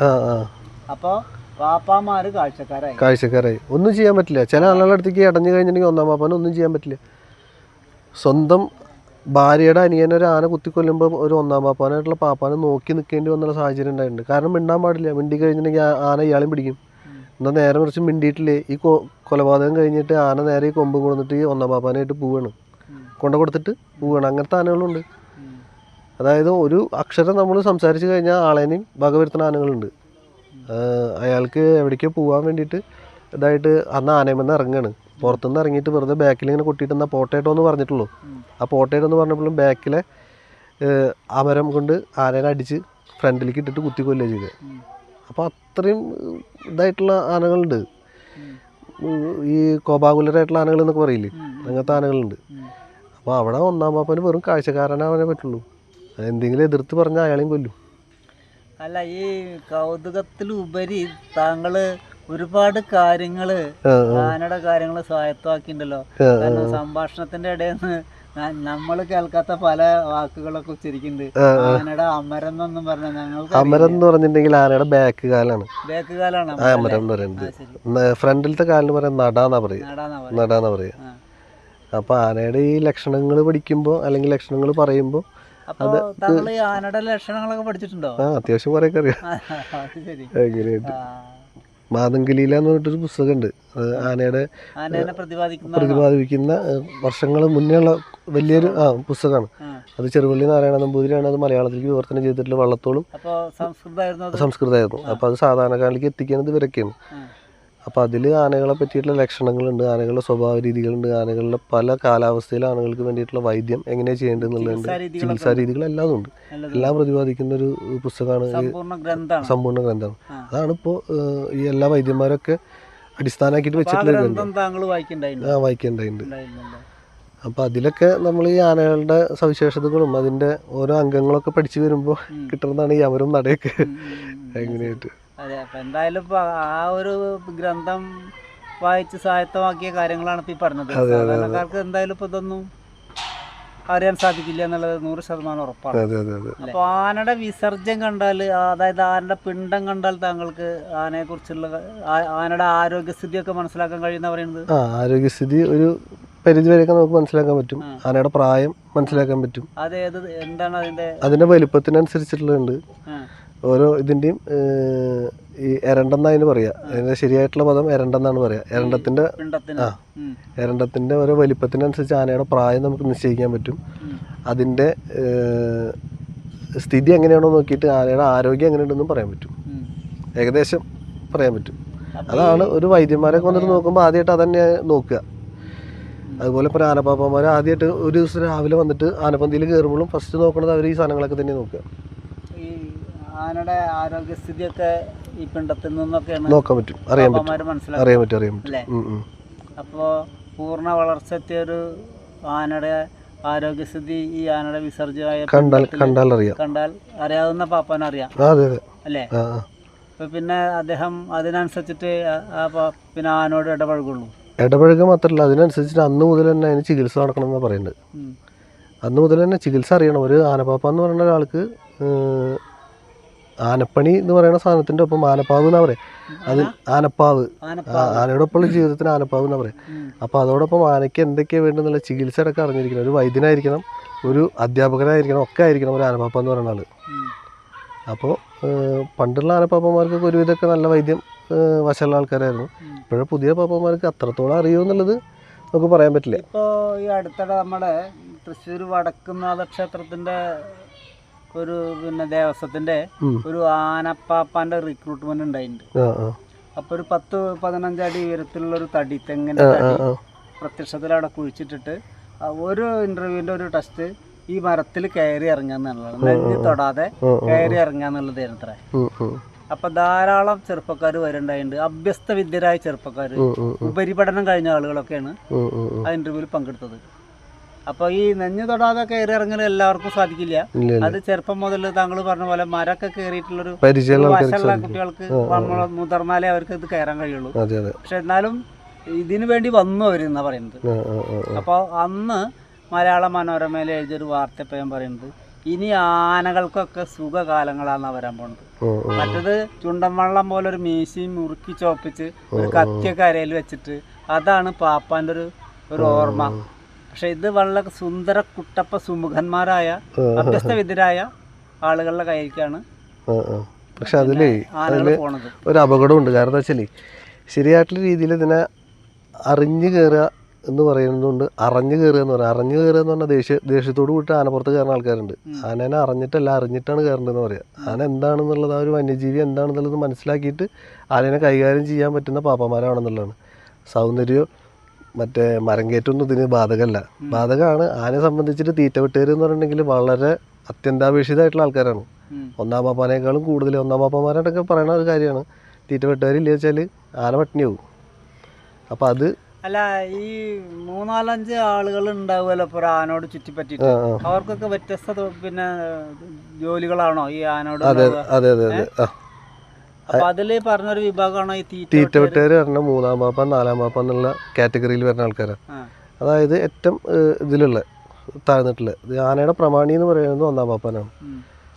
അപ്പൊ പാപ്പാമാര് കാഴ്ചക്കാരായി ഒന്നും ചെയ്യാൻ പറ്റില്ല. ചില ആളുകളുടെ അടുത്തേക്ക് അടഞ്ഞു കഴിഞ്ഞിട്ടുണ്ടെങ്കിൽ ഒന്നാം പാപ്പാന് ഒന്നും ചെയ്യാൻ പറ്റില്ല. സ്വന്തം ഭാര്യയുടെ അനിയനെ ഒരു ആന കുത്തിക്കൊല്ലുമ്പോൾ ഒരു ഒന്നാം പാപ്പാനായിട്ടുള്ള പാപ്പാനെ നോക്കി നിൽക്കേണ്ടി വന്നുള്ള സാഹചര്യം ഉണ്ടായിട്ടുണ്ട്. കാരണം മിണ്ടാൻ പാടില്ല. മിണ്ടി കഴിഞ്ഞിട്ടുണ്ടെങ്കിൽ ആന ഇയാളെയും പിടിക്കും. എന്നാൽ നേരെ കുറച്ച് മിണ്ടിയിട്ടില്ലേ, ഈ കൊലപാതകം കഴിഞ്ഞിട്ട് ആന നേരെ ഈ കൊമ്പ് കൊടുത്തിട്ട് ഈ ഒന്നാം പാപ്പാനായിട്ട് പോവാണ്, കൊടുത്തിട്ട് പോവാണ്. അങ്ങനത്തെ ആനകളുണ്ട്. അതായത് ഒരു അക്ഷരം നമ്മൾ സംസാരിച്ച് കഴിഞ്ഞാൽ ആളേനെയും വകവരുത്തുന്ന ആനകളുണ്ട്. അയാൾക്ക് എവിടേക്കോ പോകാൻ വേണ്ടിയിട്ട് ഇതായിട്ട് അന്ന് ആനയമെന്ന് ഇറങ്ങുകയാണ്. പുറത്തുനിന്ന് ഇറങ്ങിയിട്ട് വെറുതെ ബാക്കിൽ ഇങ്ങനെ കൊട്ടിയിട്ട് എന്നാൽ പോട്ടേട്ടോ എന്ന് പറഞ്ഞിട്ടുള്ളൂ. ആ പോട്ടേട്ടോ എന്ന് പറഞ്ഞപ്പോഴും ബാക്കിലെ അമരം കൊണ്ട് ആനേനെ അടിച്ച് ഫ്രണ്ടിലേക്ക് ഇട്ടിട്ട് കുത്തിക്കൊല്ലുക ചെയ്തത്. അപ്പോൾ അത്രയും ഇതായിട്ടുള്ള ആനകളുണ്ട്. ഈ കോപാകുലരായിട്ടുള്ള ആനകൾ എന്നൊക്കെ പറയില്ലേ, അങ്ങനത്തെ ആനകളുണ്ട്. അപ്പോൾ അവിടെ ഒന്നാം പാപ്പന് വെറും കാഴ്ചക്കാരനാവാനേ പറ്റുള്ളൂ. എന്തെങ്കിലും എതിർത്ത് പറഞ്ഞാൽ അയാളെയും കൊല്ലും. അല്ല, ഈ കൗതുകത്തിലുപരി താങ്കള് ഒരുപാട് കാര്യങ്ങള് ആനയുടെ കാര്യങ്ങള് സ്വായത്തമാക്കിണ്ടല്ലോ. കാരണം സംഭാഷണത്തിന്റെ ഇടയിൽ നിന്ന് നമ്മള് കേൾക്കാത്ത പല വാക്കുകളൊക്കെ ഉച്ചരിക്കുന്നുണ്ട്. ആനയുടെ അമരം എന്നൊന്നും പറഞ്ഞാൽ ഞങ്ങൾക്ക് അമരം എന്ന് പറഞ്ഞിട്ടുണ്ടെങ്കിൽ ആനയുടെ ബാക്ക് കാലാണ് അമരം എന്ന് പറയുന്നത്. ഫ്രണ്ടിലത്തെ കാലിന് പറയാൻ നടാന്നാ പറയാ. അപ്പൊ ആനയുടെ ഈ ലക്ഷണങ്ങൾ പഠിക്കുമ്പോ അല്ലെങ്കിൽ ലക്ഷണങ്ങൾ പറയുമ്പോ ആനയുടെ ലക്ഷണങ്ങളൊക്കെ പഠിച്ചിട്ടുണ്ടോ? അത്യാവശ്യം കുറെ അറിയാം. എങ്ങനെയായിട്ട് മാതംഗലീല എന്ന് പറഞ്ഞിട്ടൊരു പുസ്തകമുണ്ട്. ആനയുടെ പ്രതിപാദിക്കുന്ന വർഷങ്ങൾ മുന്നേ ഉള്ള വലിയൊരു പുസ്തകമാണ്. അത് ചെറുവള്ളി നാരായണ നമ്പൂതിരിയാണ് അത് മലയാളത്തിലേക്ക് വിവർത്തനം ചെയ്തിട്ടുള്ള. വള്ളത്തോളും സംസ്കൃതമായിരുന്നു. അപ്പോൾ അത് സാധാരണക്കാരിലേക്ക് എത്തിക്കുന്നത് ഇവരൊക്കെയാണ്. അപ്പോൾ അതിൽ ആനകളെ പറ്റിയിട്ടുള്ള ലക്ഷണങ്ങളുണ്ട്, ആനകളുടെ സ്വഭാവ രീതികളുണ്ട്, ആനകളുടെ പല കാലാവസ്ഥയിൽ ആനകൾക്ക് വേണ്ടിയിട്ടുള്ള വൈദ്യം എങ്ങനെയാണ് ചെയ്യേണ്ടത് എന്നുള്ളതുണ്ട്, ചികിത്സാ രീതികൾ എല്ലാം ഉണ്ട്. എല്ലാം പ്രതിപാദിക്കുന്ന ഒരു പുസ്തകമാണ്, സമ്പൂർണ്ണ ഗ്രന്ഥമാണ്. അതാണ് ഇപ്പോൾ ഈ എല്ലാ വൈദ്യന്മാരൊക്കെ അടിസ്ഥാനമാക്കിയിട്ട് വെച്ചിട്ടുള്ള വായിക്കേണ്ടായിട്ടുണ്ട്. അപ്പോൾ അതിലൊക്കെ നമ്മൾ ഈ ആനകളുടെ സവിശേഷതകളും അതിൻ്റെ ഓരോ അംഗങ്ങളൊക്കെ പഠിച്ചു വരുമ്പോൾ കിട്ടുന്നതാണ് ഈ അമരും നടയൊക്കെ എങ്ങനെയായിട്ട്. അതെ, അപ്പം എന്തായാലും ഇപ്പോൾ ആ ഒരു ഗ്രന്ഥം വായിച്ച് സായത്തമാക്കിയ കാര്യങ്ങളാണ് ഇപ്പോൾ ഈ പറഞ്ഞത്. സാധാരണക്കാർക്ക് എന്തായാലും ഇപ്പോൾ ഇതൊന്നും അറിയാൻ സാധിക്കില്ല എന്നുള്ളത് 100% ഉറപ്പാണ്. അപ്പോൾ ആനയുടെ വിസർജ്യം കണ്ടാൽ, അതായത് ആനയുടെ പിണ്ടം കണ്ടാൽ താങ്കൾക്ക് ആനയെക്കുറിച്ചുള്ള ആനയുടെ ആരോഗ്യസ്ഥിതിയൊക്കെ മനസ്സിലാക്കാൻ കഴിയുന്ന പറയുന്നത്? ആരോഗ്യസ്ഥിതി ഒരു പരിധി വരെയൊക്കെ നമുക്ക് മനസ്സിലാക്കാൻ പറ്റും. ആനയുടെ പ്രായം മനസ്സിലാക്കാൻ പറ്റും. അതേത് എന്താണ് അതിൻ്റെ വലുപ്പത്തിനനുസരിച്ചിട്ടുള്ളതുണ്ട്. ഓരോ ഇതിൻ്റെയും ഈ എരണ്ടെന്നതിന് പറയാം. അതിൻ്റെ ശരിയായിട്ടുള്ള പദം എരണ്ടെന്നാണ് പറയാം. എരണ്ടത്തിൻ്റെ ഓരോ വലിപ്പത്തിനനുസരിച്ച് ആനയുടെ പ്രായം നമുക്ക് നിശ്ചയിക്കാൻ പറ്റും. അതിൻ്റെ സ്ഥിതി എങ്ങനെയാണോ നോക്കിയിട്ട് ആനയുടെ ആരോഗ്യം എങ്ങനെയുണ്ടെന്നും പറയാൻ പറ്റും. ഏകദേശം പറയാൻ പറ്റും. അതാണ് ഒരു വൈദ്യന്മാരൊക്കെ വന്നിട്ട് നോക്കുമ്പോൾ ആദ്യമായിട്ട് അതന്നെ നോക്കുക. അതുപോലെ ഇപ്പോൾ ആനപ്പാപ്പന്മാർ ആദ്യമായിട്ട് ഒരു ദിവസം രാവിലെ വന്നിട്ട് ആനപ്പന്തിയിൽ കയറുമ്പോഴും ഫസ്റ്റ് നോക്കുന്നത് അവർ ഈ സാധനങ്ങളൊക്കെ തന്നെ നോക്കുക. ആനയുടെ ആരോഗ്യസ്ഥിതിയൊക്കെ ഈ പിണ്ടത്തിൽ നിന്നൊക്കെയാണ് നോക്കാൻ പറ്റും, അറിയാൻ പറ്റും. അപ്പോൾ പൂർണ്ണ വളർച്ച എത്തിയ ഒരു ആനയുടെ ആരോഗ്യസ്ഥിതി ഈ ആനയുടെ വിസർജ്യമായ കണ്ടാൽ അറിയാം, കണ്ടാൽ അറിയാവുന്ന പാപ്പാൻ അറിയാം അല്ലേ? അപ്പൊ പിന്നെ അദ്ദേഹം അതിനനുസരിച്ചിട്ട് പിന്നെ ആനോട് ഇടപഴകുക മാത്രമല്ല, അതിനനുസരിച്ചിട്ട് അന്ന് മുതൽ തന്നെ അതിന് ചികിത്സ നടക്കണം എന്നാണ് പറയുന്നത്. അന്ന് മുതൽ തന്നെ ചികിത്സ അറിയണം. ഒരു ആനപ്പാപ്പ എന്ന് പറയുന്ന ഒരാൾക്ക് ആനപ്പണി എന്ന് പറയുന്ന സാധനത്തിൻ്റെ ഒപ്പം ആനപ്പാവ് എന്നാ പറയാം. അത് ആനപ്പാവ്, ആനയുടെ ഒപ്പമുള്ള ജീവിതത്തിന് ആനപ്പാവ് എന്നാ പറയാം. അപ്പോൾ അതോടൊപ്പം ആനയ്ക്ക് എന്തൊക്കെയാണ് വേണ്ടെന്നുള്ള ചികിത്സ അടക്കം അറിഞ്ഞിരിക്കണം. ഒരു വൈദ്യനായിരിക്കണം, ഒരു അധ്യാപകനായിരിക്കണം, ഒക്കെ ആയിരിക്കണം ഒരു ആനപ്പാപ്പ എന്ന് പറയുന്ന ആൾ. അപ്പോൾ പണ്ടുള്ള ആനപ്പാപ്പന്മാർക്കൊക്കെ ഒരുവിധമൊക്കെ നല്ല വൈദ്യം വശമുള്ള ആൾക്കാരായിരുന്നു. ഇപ്പോഴും പുതിയ പാപ്പന്മാർക്ക് അത്രത്തോളം അറിയുമോ എന്നുള്ളത് നമുക്ക് പറയാൻ പറ്റില്ല. ഇപ്പോൾ ഈ അടുത്തിടെ നമ്മുടെ തൃശ്ശൂർ വടക്കുംനാഥ ക്ഷേത്രത്തിൻ്റെ ഒരു പിന്നെ ദേവസ്വത്തിൻ്റെ ഒരു ആനപ്പാപ്പാൻ്റെ റിക്രൂട്ട്മെന്റ് ഉണ്ടായിട്ടുണ്ട്. അപ്പോൾ ഒരു 10-15 അടി ഉയരത്തിലുള്ളൊരു തടി, തെങ്ങിൻ്റെ തടി പ്രത്യക്ഷത്തിൽ അവിടെ കുഴിച്ചിട്ടിട്ട് ഒരു ഇന്റർവ്യൂവിൻ്റെ ഒരു ടെസ്റ്റ് ഈ മരത്തിൽ കയറി ഇറങ്ങാന്നുള്ളത്, നെഞ്ഞ് തൊടാതെ കയറി ഇറങ്ങാന്നുള്ളതായിരുന്നു അത്ര. അപ്പൊ ധാരാളം ചെറുപ്പക്കാർ വരുന്നുണ്ടായിട്ടുണ്ട്, അഭ്യസ്ത വിദ്യരായ ചെറുപ്പക്കാർ, ഉപരിപഠനം കഴിഞ്ഞ ആളുകളൊക്കെയാണ് ആ ഇന്റർവ്യൂവിൽ പങ്കെടുത്തത്. അപ്പൊ ഈ നെഞ്ഞ് തൊടാതെ കയറി ഇറങ്ങൽ എല്ലാവർക്കും സാധിക്കില്ല. അത് ചെറുപ്പം മുതൽ താങ്കൾ പറഞ്ഞ പോലെ മരമൊക്കെ കയറിയിട്ടുള്ളൊരു വശമുള്ള കുട്ടികൾക്ക് മുതിർന്നാലേ അവർക്ക് ഇത് കയറാൻ കഴിയുള്ളൂ. പക്ഷെ എന്നാലും ഇതിനു വേണ്ടി വന്നു അവരെന്നാ പറയുന്നത്. അപ്പോൾ അന്ന് മലയാള മനോരമയിൽ എഴുതിയൊരു വാർത്ത ഇപ്പം ഞാൻ പറയുന്നത്, ഇനി ആനകൾക്കൊക്കെ സുഖകാലങ്ങളാണ് വരാൻ പോകുന്നത്. മറ്റത് ചുണ്ടൻ വള്ളം പോലെ ഒരു മീശയും മുറുക്കി ചോപ്പിച്ച് ഒരു കത്തിയൊക്കെ അരയിൽ വെച്ചിട്ട് അതാണ് പാപ്പാൻ്റെ ഒരു ഓർമ്മ. പക്ഷെ ഇത് വളരെ സുന്ദര കുട്ടപ്പ സുമുഖന്മാരായ അഭ്യസ്ത വിദ്യരായ ആളുകളുടെ കയ്യിലേക്കാണ് പക്ഷെ അതിലേ ഒരു അപകടമുണ്ട്. കാരണം എന്താ വെച്ചാൽ ശരിയായിട്ടുള്ള രീതിയിൽ ഇതിനെ അറിഞ്ഞു കയറുക എന്ന് പറയുന്നതുകൊണ്ട് അറിഞ്ഞു കയറുക എന്ന് പറയാം. അറിഞ്ഞു കയറുക എന്ന് പറഞ്ഞാൽ ദേഷ്യത്തോട് കൂട്ടി ആനപ്പുറത്ത് കയറുന്ന ആൾക്കാരുണ്ട്. ആനേനെ അറിഞ്ഞിട്ടല്ല, അറിഞ്ഞിട്ടാണ് കയറേണ്ടതെന്ന് പറയാം. ആന എന്താണെന്നുള്ളത്, ആ ഒരു വന്യജീവി എന്താണെന്നുള്ളത് മനസ്സിലാക്കിയിട്ട് ആനേനെ കൈകാര്യം ചെയ്യാൻ പറ്റുന്ന പാപ്പന്മാരാണെന്നുള്ളതാണ്. സൗന്ദര്യം മറ്റേ മരം കയറ്റൊന്നും ഇതിന് ബാധകമല്ല. ബാധകമാണ്. ആനയെ സംബന്ധിച്ചിട്ട് തീറ്റ വെട്ടുകാർ എന്ന് പറഞ്ഞിട്ടുണ്ടെങ്കിൽ വളരെ അത്യന്താപേക്ഷിതമായിട്ടുള്ള ആൾക്കാരാണ്. ഒന്നാം പാപ്പാനേക്കാളും കൂടുതൽ ഒന്നാം പാപ്പന്മാരായിട്ടൊക്കെ പറയുന്ന ഒരു കാര്യമാണ്. തീറ്റ വെട്ടുകാരില്ല വെച്ചാൽ ആന പട്ടിണിയാവും. അപ്പം അത് അല്ല, ഈ 3-4-5 ആളുകൾ ഉണ്ടാവുമല്ലോ ഇപ്പോൾ ആനോട് ചുറ്റിപ്പറ്റിയിട്ട്, അവർക്കൊക്കെ വ്യത്യസ്ത പിന്നെ ജോലികളാണോ ഈ ആനോട്? അതെ അതെ അതെ അതെ. അപ്പൊ അതില് പറഞ്ഞൊരു വിഭാഗമാണോ ഈ തീറ്റ വെട്ടുകാർ പറഞ്ഞ 3-ാം പാപ്പ 4-ാം പാപ്പ എന്നുള്ള കാറ്റഗറിയിൽ വരുന്ന ആൾക്കാരാണ്. അതായത് ഏറ്റവും ഇതിലുള്ള താഴ്ന്നിട്ടുള്ള ആനയുടെ പ്രമാണി എന്ന് പറയുന്നത് 1-ാം പാപ്പാനാണ്.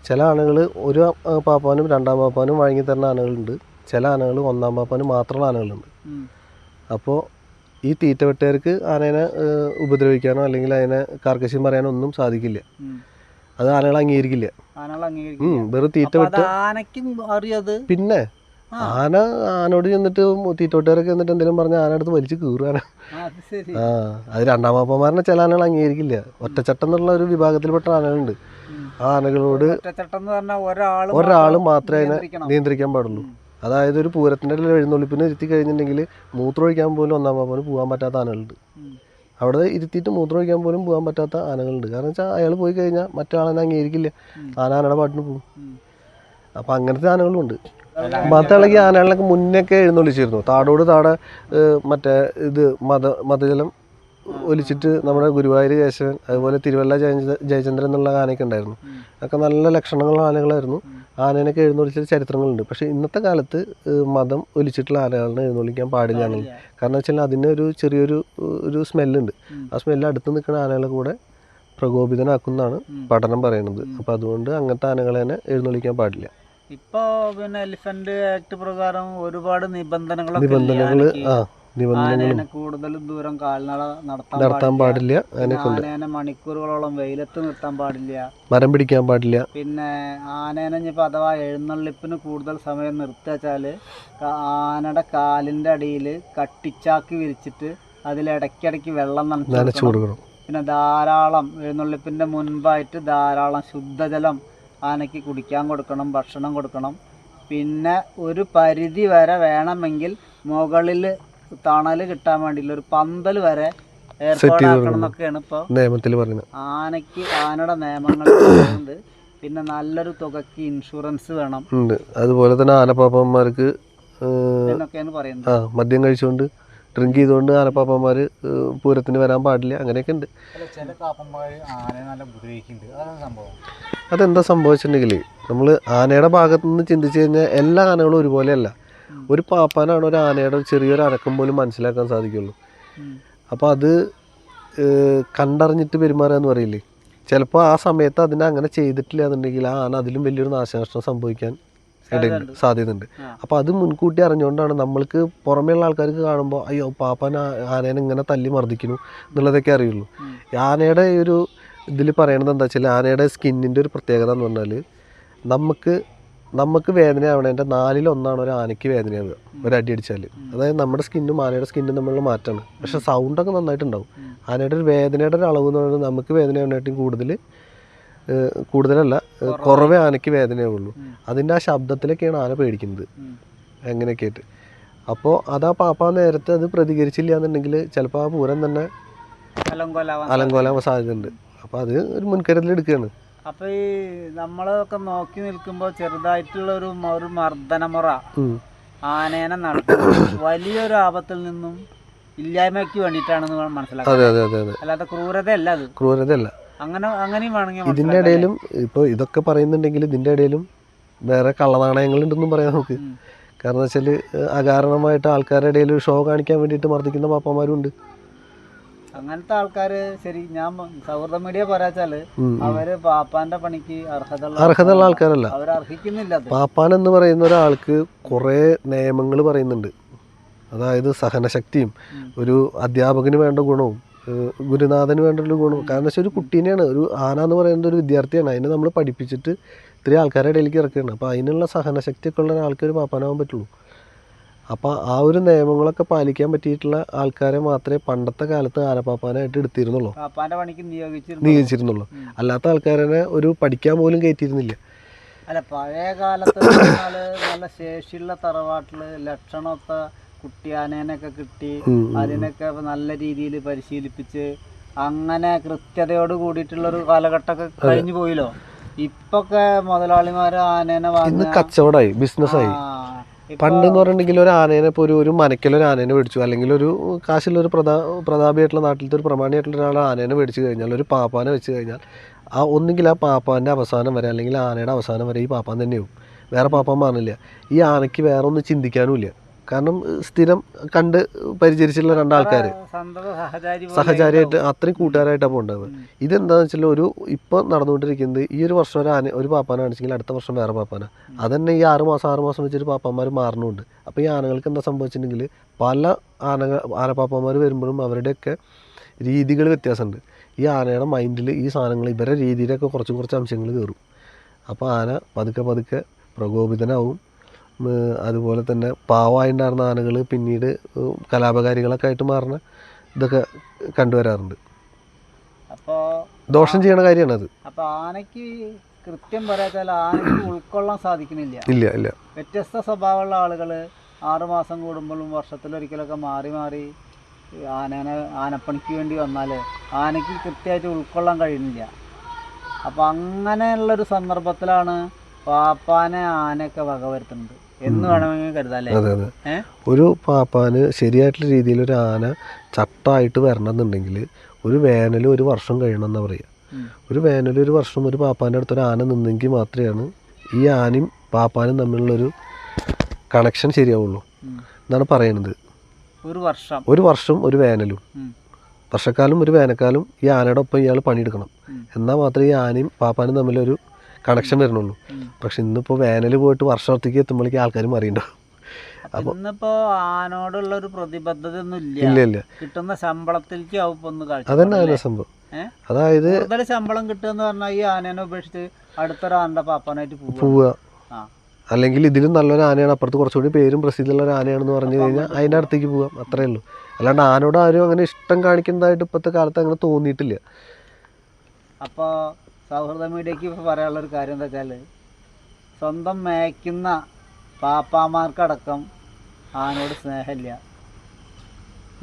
ചില ആനകൾ ഒരു പാപ്പാനും 2-ാം പാപ്പാനും വഴങ്ങി തരുന്ന ആനകളുണ്ട്. ചില ആനകൾ 1-ാം പാപ്പാനും മാത്രമുള്ള ആനകളുണ്ട്. അപ്പോൾ ഈ തീറ്റ വെട്ടുകാർക്ക് ആനേനെ ഉപദ്രവിക്കാനോ അല്ലെങ്കിൽ അതിനെ കാർക്കശ്യം പറയാനോ ഒന്നും സാധിക്കില്ല. അത് ആനകൾ അംഗീകരിക്കില്ല. വെറും തീറ്റ വെട്ട്. പിന്നെ ആനോട് ചെന്നിട്ട് തീറ്റോട്ടുകാരൊക്കെ എന്നിട്ട് എന്തെങ്കിലും പറഞ്ഞ ആന അടുത്ത് വലിച്ചു കീറുകയാണ്. അത് 2-ാം പാപ്പന്മാരെ ചില ആനകൾ അംഗീകരിക്കില്ല. ഒറ്റച്ചട്ടം എന്നുള്ള ഒരു വിഭാഗത്തിൽപ്പെട്ട ആനകളുണ്ട്. ആ ആനകളോട് ഒരാൾ മാത്രമേ അതിനെ നിയന്ത്രിക്കാൻ പാടുള്ളൂ. അതായത് ഒരു പൂരത്തിൻ്റെ എഴുന്നള്ളിപ്പിന് ഇരുത്തി കഴിഞ്ഞിട്ടുണ്ടെങ്കിൽ മൂത്രമൊഴിക്കാൻ പോലും 1-ാം പാപ്പാന് പോകാൻ പറ്റാത്ത ആനകളുണ്ട്. അവിടെ ഇരുത്തിയിട്ട് മൂത്രമൊഴിക്കാൻ പോലും പോകാൻ പറ്റാത്ത ആനകളുണ്ട്. കാരണം വെച്ചാൽ അയാൾ പോയി കഴിഞ്ഞാൽ മറ്റാളെ അംഗീകരിക്കില്ല. ആനയുടെ പാട്ടിന് പോകും. അപ്പം അങ്ങനത്തെ ആനകളുണ്ട്. മതളകി ആനകളൊക്കെ മുന്നൊക്കെ എഴുന്നള്ളിച്ചിരുന്നു. താടോട് താടെ മറ്റേ മതജലം ഒലിച്ചിട്ട് നമ്മുടെ ഗുരുവായൂർ കേശവൻ, അതുപോലെ തിരുവല്ല ജയചന്ദ്രൻ എന്നുള്ള ആനയൊക്കെ ഉണ്ടായിരുന്നു. അതൊക്കെ നല്ല ലക്ഷണങ്ങളുള്ള ആനകളായിരുന്നു. ആനേനൊക്കെ എഴുന്നള്ളിച്ച ചരിത്രങ്ങളുണ്ട്. പക്ഷേ ഇന്നത്തെ കാലത്ത് മതം ഒലിച്ചിട്ടുള്ള ആനകളെ എഴുന്നള്ളിക്കാൻ പാടില്ല എന്നുള്ളത്. കാരണം വെച്ചാൽ അതിന് ഒരു ചെറിയൊരു സ്മെല്ലുണ്ട്. ആ സ്മെല്ല് അടുത്ത് നിൽക്കുന്ന ആനകളെ കൂടെ പ്രകോപിതനാക്കുന്നതാണ് പഠനം പറയുന്നത്. അപ്പോൾ അതുകൊണ്ട് അങ്ങനത്തെ ആനകളെ തന്നെ എഴുന്നള്ളിക്കാൻ പാടില്ല. ഇപ്പോൾ പിന്നെ എലിഫന്റ് ആക്ട് പ്രകാരം ഒരുപാട് നിബന്ധനകൾ കൂടുതൽ ദൂരം കാൽനട നടത്താൻ പാടില്ല. ആനേനെ മണിക്കൂറുകളോളം വെയിലത്ത് നിർത്താൻ പാടില്ല. മരം പിടിക്കാൻ പാടില്ല. പിന്നെ ആനേനെ ഇനിയിപ്പോൾ അഥവാ എഴുന്നള്ളിപ്പിന് കൂടുതൽ സമയം നിർത്തിവെച്ചാൽ ആനയുടെ കാലിൻ്റെ അടിയിൽ കട്ടിച്ചാക്ക് വിരിച്ചിട്ട് അതിലിടയ്ക്കിടയ്ക്ക് വെള്ളം നനച്ചു കൊടുക്കണം. പിന്നെ ധാരാളം എഴുന്നള്ളിപ്പിൻ്റെ മുൻപായിട്ട് ധാരാളം ശുദ്ധജലം ആനയ്ക്ക് കുടിക്കാൻ കൊടുക്കണം, ഭക്ഷണം കൊടുക്കണം. പിന്നെ ഒരു പരിധി വരെ വേണമെങ്കിൽ മുകളിൽ തണൽ കിട്ടാൻ വേണ്ടിയുള്ള ഒരു പന്തൽ വരെ ഏർപ്പാടാക്കണം എന്നൊക്കെയാണ് ഇപ്പോൾ നിയമത്തിൽ പറയുന്നത്. ആനയുടെ നിയമങ്ങൾ പറയുന്നത്. പിന്നെ നല്ലൊരു തുകയ്ക്ക് ഇൻഷുറൻസ് വേണം. അതുപോലെ തന്നെ ആനപ്പാപ്പന്മാർക്ക് എന്നൊക്കെയാണ് പറയുന്നത്. മദ്യം കഴിച്ചുകൊണ്ട് ഡ്രിങ്ക് ചെയ്തുകൊണ്ട് ആനപ്പാപ്പന്മാർ പൂരത്തിന് വരാൻ പാടില്ല, അങ്ങനെയൊക്കെ ഉണ്ട്. അതെന്താ സംഭവിച്ചിട്ടുണ്ടെങ്കിൽ നമ്മൾ ആനയുടെ ഭാഗത്തു നിന്ന് ചിന്തിച്ചു കഴിഞ്ഞാൽ എല്ലാ ആനകളും ഒരുപോലെയല്ല. ഒരു പാപ്പാനാണ് ഒരു ആനയുടെ ചെറിയൊരു അനക്കം പോലും മനസ്സിലാക്കാൻ സാധിക്കുള്ളൂ. അപ്പോൾ അത് കണ്ടറിഞ്ഞിട്ട് പെരുമാറുക എന്ന് പറയില്ലേ, ചിലപ്പോൾ ആ സമയത്ത് അതിനെ അങ്ങനെ ചെയ്തിട്ടില്ല എന്നുണ്ടെങ്കിൽ ആ ആന അതിലും വലിയൊരു നാശനഷ്ടം സംഭവിക്കാൻ സാധ്യതയുണ്ട്. അപ്പോൾ അത് മുൻകൂട്ടി അറിഞ്ഞുകൊണ്ടാണ് നമ്മൾക്ക് പുറമേയുള്ള ആൾക്കാർക്ക് കാണുമ്പോൾ അയ്യോ പാപ്പാൻ ആനേനെ ഇങ്ങനെ തല്ലി മർദ്ദിക്കുന്നു എന്നുള്ളതൊക്കെ അറിയുള്ളൂ. ആനയുടെ ഒരു ഇതിൽ പറയണത് എന്താ വെച്ചാൽ ആനയുടെ സ്കിന്നിൻ്റെ ഒരു പ്രത്യേകത എന്ന് പറഞ്ഞാൽ നമുക്ക് വേദനയാവണേൻ്റെ 4/1 ഒരു ആനയ്ക്ക് വേദനയാവുക ഒരടി അടിച്ചാൽ. അതായത് നമ്മുടെ സ്കിന്നും ആനയുടെ സ്കിന്നും തമ്മിലുള്ള മാറ്റമാണ്. പക്ഷേ സൗണ്ടൊക്കെ നന്നായിട്ടുണ്ടാവും. ആനയുടെ ഒരു വേദനയുടെ ഒരു അളവ് എന്ന് പറയുന്നത് നമുക്ക് വേദനയാവണേറ്റും കൂടുതലല്ല, കുറവേ ആനയ്ക്ക് വേദനയാവുള്ളൂ. അതിൻ്റെ ആ ശബ്ദത്തിലൊക്കെയാണ് ആന പേടിക്കുന്നത്, എങ്ങനെയൊക്കെ ആയിട്ട്. അപ്പോൾ അതാ പാപ്പ നേരത്തെ അത് പ്രതികരിച്ചില്ല എന്നുണ്ടെങ്കിൽ ചിലപ്പോൾ ആ പൂരം തന്നെ അലങ്കോലാവാൻ സാധ്യതയുണ്ട്. അപ്പോൾ അത് ഒരു മുൻകരുതൽ എടുക്കുകയാണ്. അപ്പോൾ ഈ നമ്മളൊക്കെ നോക്കി നിൽക്കുമ്പോൾ ചെറുതായിട്ടുള്ള ഒരു മർദ്ദനമുറ ആനേനെ നടത്തുന്നത് വലിയൊരു ആപത്തിൽ നിന്നും ഇല്ലായ്മയ്ക്ക് വേണ്ടിയിട്ടാണെന്ന് മനസ്സിലാക്കാം. അല്ലാതെ ക്രൂരതയല്ല, അത് ക്രൂരതയല്ല. അങ്ങനെയും വേണമെങ്കിൽ ഇതിൻ്റെ ഇടയിലും ഇപ്പോൾ ഇതൊക്കെ പറയുന്നുണ്ടെങ്കിൽ ഇതിൻ്റെ ഇടയിലും വേറെ കള്ളനാണയങ്ങളുണ്ടെന്നും പറയാം നമുക്ക്. കാരണം വെച്ചാൽ അകാരണമായിട്ട് ആൾക്കാരുടെ ഇടയിൽ ഷോ കാണിക്കാൻ വേണ്ടിയിട്ട് മർദ്ദിക്കുന്ന പാപ്പന്മാരും ഉണ്ട്. അങ്ങനത്തെ ആൾക്കാര് ശരി, ഞാൻ സൗഹൃദ മീഡിയ പറയാച്ചാല് അവര് പാപ്പാന്റെ പണിക്ക് അർഹതയുള്ള ആൾക്കാരല്ല, അവരർഹിക്കുന്നില്ല. പാപ്പാൻ എന്ന് പറയുന്ന ഒരാൾക്ക് കുറേ നിയമങ്ങൾ പറയുന്നുണ്ട്. അതായത് സഹനശക്തിയും ഒരു അധ്യാപകന് വേണ്ട ഗുണവും ഗുരുനാഥന് വേണ്ടുള്ള ഗുണവും. കാരണം വെച്ചാൽ ഒരു കുട്ടീനെയാണ്, ഒരു ആന എന്ന് പറയുന്നത് ഒരു വിദ്യാർത്ഥിയാണ്. അതിനെ നമ്മൾ പഠിപ്പിച്ചിട്ട് ഇത്രയും ആൾക്കാരുടെ ഇടയിലേക്ക് ഇറക്കുകയാണ്. അപ്പോൾ അതിനുള്ള സഹനശക്തിയൊക്കെ ഉള്ള ഒരാൾക്ക് ഒരു പാപ്പാനാവാൻ പറ്റുള്ളൂ. അപ്പോൾ ആ ഒരു നിയമങ്ങളൊക്കെ പാലിക്കാൻ പറ്റിയിട്ടുള്ള ആൾക്കാരെ മാത്രമേ പണ്ടത്തെ കാലത്ത് ആനപ്പാപ്പാനായിട്ട് എടുത്തിരുന്നുള്ളൂ, നിയോഗിച്ചിരുന്നുള്ളൂ. അല്ലാത്ത ആൾക്കാരെ ഒരു പഠിക്കാൻ പോലും കയറ്റിയിരുന്നില്ല. അല്ല, പഴയ കാലത്ത് നല്ല ശേഷിയുള്ള തറവാട്ടില് ലക്ഷണമൊത്ത കുട്ടിയാനേനൊക്കെ കിട്ടി അതിനൊക്കെ നല്ല രീതിയിൽ പരിശീലിപ്പിച്ച് അങ്ങനെ കൃത്യതയോട് കൂടിയിട്ടുള്ളൊരു കാലഘട്ടമൊക്കെ കഴിഞ്ഞു പോയില്ലോ. ഇപ്പൊക്കെ മുതലാളിമാര് ആനേനെ വാങ്ങി കച്ചവടമായി, ബിസിനസ്സായി. പണ്ടെന്ന് പറഞ്ഞിട്ടുണ്ടെങ്കിൽ ഒരു ആനേനെ ഇപ്പോൾ ഒരു മനക്കലൊരു ആനേനെ മേടിച്ചു, അല്ലെങ്കിൽ ഒരു കാശുള്ളൊരു പ്രതാപിയായിട്ടുള്ള നാട്ടിലത്തെ ഒരു പ്രമാണിയായിട്ടുള്ള ഒരാൾ ആനേനെ മേടിച്ചു കഴിഞ്ഞാൽ, ഒരു പാപ്പാനെ വെച്ച് കഴിഞ്ഞാൽ ഒന്നുകിൽ ആ പാപ്പാൻ്റെ അവസാനം വരെ അല്ലെങ്കിൽ ആനയുടെ അവസാനം വരെ ഈ പാപ്പാൻ തന്നെയാവും, വേറെ പാപ്പാൻ മാറില്ല. ഈ ആനയ്ക്ക് വേറെ ഒന്നും ചിന്തിക്കാനുമില്ല. കാരണം സ്ഥിരം കണ്ട് പരിചരിച്ചിട്ടുള്ള രണ്ടാൾക്കാർ സഹചാരിയായിട്ട് അത്രയും കൂട്ടുകാരായിട്ടാണ് പോകേണ്ടത്. ഇതെന്താണെന്ന് വെച്ചാൽ ഇപ്പോൾ നടന്നുകൊണ്ടിരിക്കുന്നത് ഈ ഒരു വർഷം ഒരു പാപ്പാനാണെച്ചെങ്കിൽ അടുത്ത വർഷം വേറെ പാപ്പാന. അതന്നെ ഈ 6 മാസം വെച്ചൊരു പാപ്പാന്മാർ മാറണമുണ്ട്. അപ്പോൾ ഈ ആനകൾക്ക് എന്താ സംഭവിച്ചിട്ടുണ്ടെങ്കിൽ പല ആനപ്പാപ്പാന്മാർ വരുമ്പോഴും അവരുടെയൊക്കെ രീതികൾ വ്യത്യാസമുണ്ട്. ഈ ആനയുടെ മൈൻഡിൽ ഈ സാധനങ്ങൾ ഇവരുടെ രീതിയിലൊക്കെ കുറച്ച് അംശങ്ങൾ കയറും. അപ്പോൾ ആന പതുക്കെ പ്രകോപിതനാവും. അതുപോലെ തന്നെ പാവമായിട്ടുണ്ടായിരുന്ന ആനകൾ പിന്നീട് കലാപകാരികളൊക്കെ ആയിട്ട് മാറുന്ന ഇതൊക്കെ കണ്ടുവരാറുണ്ട്. അപ്പോൾ ദോഷം ചെയ്യണ കാര്യമാണത്. അപ്പോൾ ആനയ്ക്ക് കൃത്യം പറയാച്ചാൽ ആനയ്ക്ക് ഉൾക്കൊള്ളാൻ സാധിക്കുന്നില്ല. ഇല്ല. വ്യത്യസ്ത സ്വഭാവമുള്ള ആളുകൾ 6 മാസം കൂടുമ്പോഴും വർഷത്തിലൊരിക്കലൊക്കെ മാറി ആനപ്പണിക്ക് വേണ്ടി വന്നാൽ ആനയ്ക്ക് കൃത്യമായിട്ട് ഉൾക്കൊള്ളാൻ കഴിയുന്നില്ല. അപ്പോൾ അങ്ങനെയുള്ളൊരു സന്ദർഭത്തിലാണ് പാപ്പാനെ ആനയൊക്കെ വകവരുത്തുന്നത് എന്ന് വേണമെങ്കിൽ കരുതാല്ലേ. അതെ. ഒരു പാപ്പാന് ശരിയായിട്ടുള്ള രീതിയിൽ ഒരു ആന ചട്ടമായിട്ട് വരണമെന്നുണ്ടെങ്കിൽ ഒരു വേനൽ 1 വർഷം കഴിയണമെന്നാണ് പറയുക. ഒരു വേനൽ 1 വർഷം ഒരു പാപ്പാൻ്റെ അടുത്തൊരു ആന നിന്നെങ്കിൽ മാത്രമാണ് ഈ ആനയും പാപ്പാനും തമ്മിലുള്ളൊരു കണക്ഷൻ ശരിയാവുള്ളൂ എന്നാണ് പറയുന്നത്. 1 വർഷം ഒരു വേനലും, വർഷക്കാലം ഒരു വേനൽക്കാലം ഈ ആനയുടെ ഒപ്പം ഇയാൾ പണിയെടുക്കണം. എന്നാൽ മാത്രമേ ഈ ആനയും പാപ്പാനും തമ്മിലൊരു കണക്ഷൻ വരണുള്ളൂ. പക്ഷെ ഇന്നിപ്പോൾ വേനൽ പോയിട്ട് വർഷത്തേക്ക് എത്തുമ്പോഴേക്കും ആൾക്കാർ മാറിയിട്ടുണ്ടാവും. അപ്പോൾ ഇന്നിപ്പോൾ ആനോടുള്ള ഒരു പ്രതിബദ്ധത ഒന്നും ഇല്ല. കിട്ടുന്ന ശമ്പളത്തിലേക്ക് അതന്നെ സംഭവം. അതായത് കൂടുതൽ ശമ്പളം കിട്ടുമെന്ന് പറഞ്ഞാൽ ഈ ആനേനെ ഉപേക്ഷിച്ച് അടുത്തൊരു ആനയുടെ പാപ്പാനായിട്ട് പോവുക. അല്ലെങ്കിൽ ഇതിലും നല്ലൊരു ആനയാണ്, അപ്പുറത്ത് കുറച്ചുകൂടി പേരും പ്രസിദ്ധിയുള്ള ഒരു ആനയാണെന്ന് പറഞ്ഞു കഴിഞ്ഞാൽ അതിൻ്റെ അടുത്തേക്ക് പോകാം, അത്രയേ ഉള്ളൂ. അല്ലാണ്ട് ആനോട് ആരും അങ്ങനെ ഇഷ്ടം കാണിക്കുന്നതായിട്ട് ഇപ്പോഴത്തെ കാലത്ത് അങ്ങനെ തോന്നിയിട്ടില്ല. അപ്പോൾ സൗഹൃദ മീഡിയയ്ക്ക് ഇപ്പോൾ പറയാനുള്ളൊരു കാര്യം എന്താ വെച്ചാൽ, സ്വന്തം മേയ്ക്കുന്ന പാപ്പാമാർക്കടക്കം ആനോട് സ്നേഹമില്ല.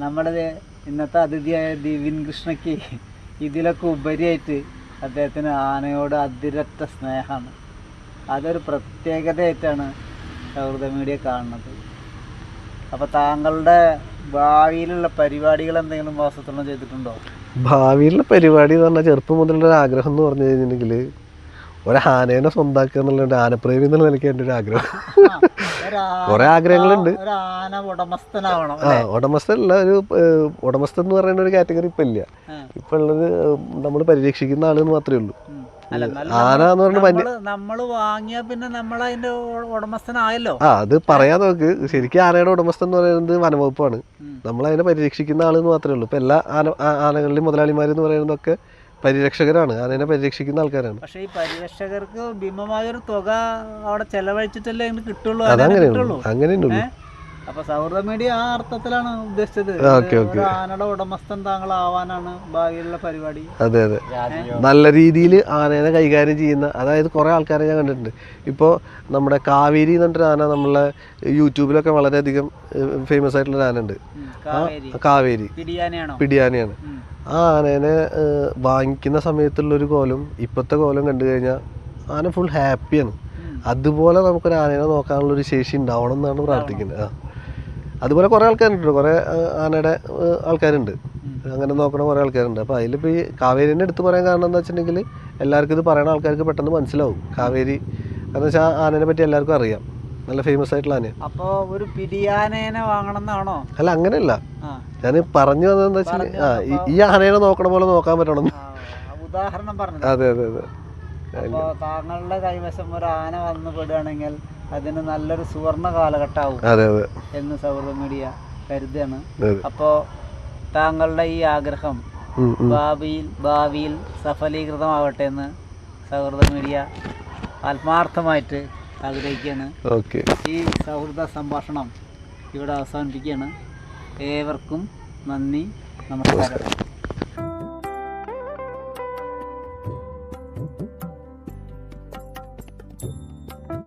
നമ്മുടെ ഇന്നത്തെ അതിഥിയായ ദിവ്യൻ കൃഷ്ണയ്ക്ക് ഇതിലൊക്കെ ഉപരിയായിട്ട് അദ്ദേഹത്തിന് ആനയോട് അതിരറ്റ സ്നേഹമാണ്. അതൊരു പ്രത്യേകതയായിട്ടാണ് സൗഹൃദ മീഡിയ കാണുന്നത്. അപ്പോൾ താങ്കളുടെ ഭാവിയിലുള്ള പരിപാടികൾ എന്തെങ്കിലും വാസത്തോളം ചെയ്തിട്ടുണ്ടോ? ഭാവിയിലുള്ള പരിപാടി എന്ന് പറഞ്ഞാൽ ചെറുപ്പം മുതലുള്ള ഒരു ആഗ്രഹം എന്ന് പറഞ്ഞു കഴിഞ്ഞിട്ടുണ്ടെങ്കിൽ ഒരു ആനേനെ സ്വന്താക്കുക എന്നുള്ള ഒരു ആനപ്രേമി എന്നുള്ള നിലയ്ക്ക് എൻ്റെ ഒരു ആഗ്രഹം. കുറെ ആഗ്രഹങ്ങളുണ്ട്. ഒരു ആന ഉടമസ്ഥനാവണം. ഉടമസ്ഥനല്ല, ഒരു ഉടമസ്ഥൻ എന്ന് പറയുന്ന ഒരു കാറ്റഗറി ഇപ്പം ഇല്ല. ഇപ്പം ഉള്ളത് നമ്മൾ പരിരക്ഷിക്കുന്ന ആളെന്ന് മാത്രമേ ഉള്ളൂ. ആന എന്ന് പറഞ്ഞ നമ്മള് വാങ്ങിയാ പിന്നെ നമ്മളതിന്റെ ഉടമസ്ഥനായല്ലോ. അത് പറയാൻ നോക്ക്. ശരിക്കും ആനയുടെ ഉടമസ്ഥൻ എന്ന് പറയുന്നത് വനംവകുപ്പാണ്. നമ്മളതിനെ പരിരക്ഷിക്കുന്ന ആളെന്ന് മാത്രമേ ഉള്ളൂ. ഇപ്പം എല്ലാ ആനകളിലും മുതലാളിമാരെന്ന് പറയുന്നതൊക്കെ പരിരക്ഷകരാണ്, ആനേനെ പരിരക്ഷിക്കുന്ന ആൾക്കാരാണ്. പക്ഷേ ഈ പരിരക്ഷകർക്ക് ഭീമമായൊരു തുക അവിടെ ചെലവഴിച്ചിട്ടല്ലേ കിട്ടുള്ളൂ. അങ്ങനെയുള്ളൂ. അപ്പൊ സൗഹൃദ മീഡിയ ആ അർത്ഥത്തിലാണ് ഉദ്ദേശിച്ചത്. ആനയുടെ ഉടമസ്ഥൻ താങ്കളാവാനാണ് ഭാവിയിലുള്ള പരിപാടി. അതെ അതെ, നല്ല രീതിയിൽ ആനേനെ കൈകാര്യം ചെയ്യുന്ന, അതായത് കുറെ ആൾക്കാരെ ഞാൻ കണ്ടിട്ടുണ്ട്. ഇപ്പോൾ നമ്മുടെ കാവേരി എന്ന് പറഞ്ഞൊരു ആന നമ്മളെ യൂട്യൂബിലൊക്കെ വളരെയധികം ഫേമസ് ആയിട്ടുള്ള ആന ഉണ്ട്. കാവേരി പിടിയാനയാണ്. ആ ആനേനെ വാങ്ങിക്കുന്ന സമയത്തുള്ളൊരു കോലം ഇപ്പോഴത്തെ കോലം കണ്ടു കഴിഞ്ഞാൽ ആന ഫുൾ ഹാപ്പിയാണ്. അതുപോലെ നമുക്കൊരു ആനേനെ നോക്കാനുള്ളൊരു ശേഷി ഉണ്ടാവണം എന്നാണ് പ്രാർത്ഥിക്കുന്നത്. അതുപോലെ കുറേ ആൾക്കാരുണ്ട്, കുറേ ആനയുടെ ആൾക്കാരുണ്ട്, അങ്ങനെ നോക്കണ കുറേ ആൾക്കാരുണ്ട്. അപ്പോൾ അതിലിപ്പോൾ ഈ കാവേരിനെ എടുത്ത് പറയാൻ കാരണം എന്താ വെച്ചിട്ടുണ്ടെങ്കിൽ എല്ലാവർക്കും ഇത് പറയുന്ന ആൾക്കാർക്ക് പെട്ടെന്ന് മനസ്സിലാവും കാവേരി. കാരണം വെച്ചാൽ ആനേനെ പറ്റി എല്ലാവർക്കും അറിയാം, നല്ല ഫേമസ് ആയിട്ടുള്ള ആന. അപ്പോൾ ഒരു പിടിയാനേനെ വാങ്ങണം എന്നാണോ? അല്ല, അങ്ങനെയല്ല. ഞാൻ പറഞ്ഞു വന്നതെന്താ വെച്ചാൽ ഈ ആനേനെ നോക്കണ പോലെ നോക്കാൻ പറ്റണം, ഉദാഹരണം പറഞ്ഞു. അതെ അതെ അതെ. അപ്പോൾ താങ്കളുടെ കൈവശം ഒരു ആന വന്നു പെടുകയാണെങ്കിൽ അതിന് നല്ലൊരു സുവർണ കാലഘട്ടമാവും എന്ന് സൗഹൃദ മീഡിയ കരുതുകയാണ്. അപ്പോൾ താങ്കളുടെ ഈ ആഗ്രഹം ഭാവിയിൽ സഫലീകൃതമാവട്ടെ എന്ന് സൗഹൃദ മീഡിയ ആത്മാർത്ഥമായിട്ട് ആഗ്രഹിക്കുകയാണ്. ഈ സൗഹൃദ സംഭാഷണം ഇവിടെ അവസാനിപ്പിക്കുകയാണ്. ഏവർക്കും നന്ദി, നമസ്കാരം.